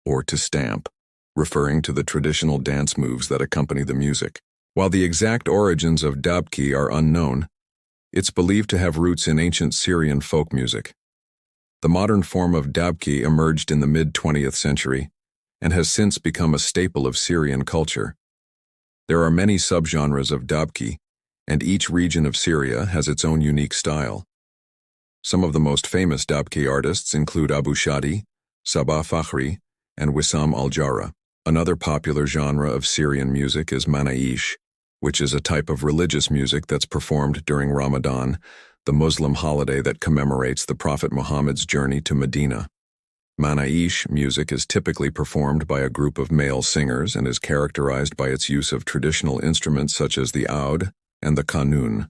or to stamp, referring to the traditional dance moves that accompany the music. While the exact origins of Dabke are unknown, it's believed to have roots in ancient Syrian folk music. The modern form of Dabke emerged in the mid-20th century and has since become a staple of Syrian culture. There are many subgenres of Dabke, and each region of Syria has its own unique style. Some of the most famous Dabke artists include Abu Shadi, Sabah Fakhri, and Wissam al-Jarrah. Another popular genre of Syrian music is Manaish, which is a type of religious music that's performed during Ramadan, the Muslim holiday that commemorates the Prophet Muhammad's journey to Medina. Manaish music is typically performed by a group of male singers and is characterized by its use of traditional instruments such as the oud and the qanun.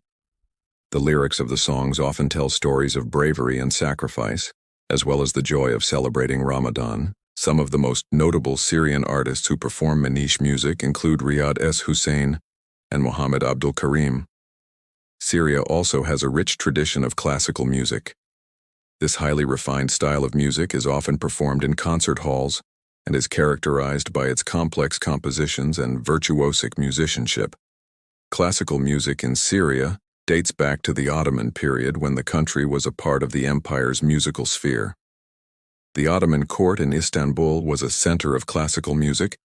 The lyrics of the songs often tell stories of bravery and sacrifice, as well as the joy of celebrating Ramadan. Some of the most notable Syrian artists who perform Manish music include Riyad S. Hussein and Muhammad Abdul Karim. Syria also has a rich tradition of classical music. This highly refined style of music is often performed in concert halls and is characterized by its complex compositions and virtuosic musicianship. Classical music in Syria dates back to the Ottoman period when the country was a part of the empire's musical sphere. The Ottoman court in Istanbul was a center of classical music,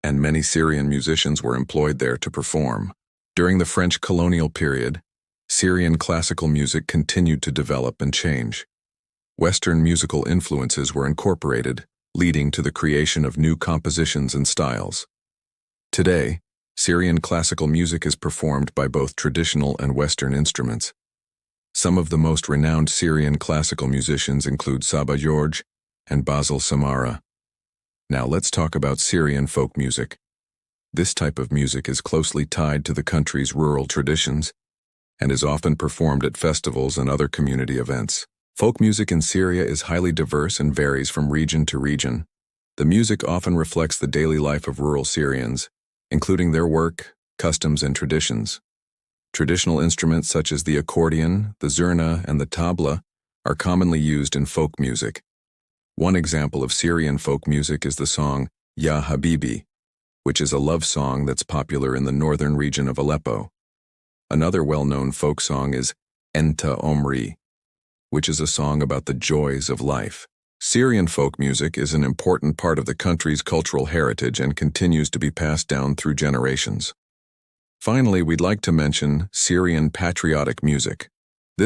and many Syrian musicians were employed there to perform. During the French colonial period, Syrian classical music continued to develop and change. Western musical influences were incorporated, leading to the creation of new compositions and styles. Today, Syrian classical music is performed by both traditional and Western instruments. Some of the most renowned Syrian classical musicians include Sabah George and Basil Samara. Now let's talk about Syrian folk music. This type of music is closely tied to the country's rural traditions and is often performed at festivals and other community events. Folk music in Syria is highly diverse and varies from region to region. The music often reflects the daily life of rural Syrians, including their work, customs, and traditions. Traditional instruments such as the accordion, the zurna, and the tabla are commonly used in folk music. One example of Syrian folk music is the song Ya Habibi, which is a love song that's popular in the northern region of Aleppo. Another well-known folk song is Enta Omri, which is a song about the joys of life. Syrian folk music is an important part of the country's cultural heritage and continues to be passed down through generations. Finally, we'd like to mention Syrian patriotic music.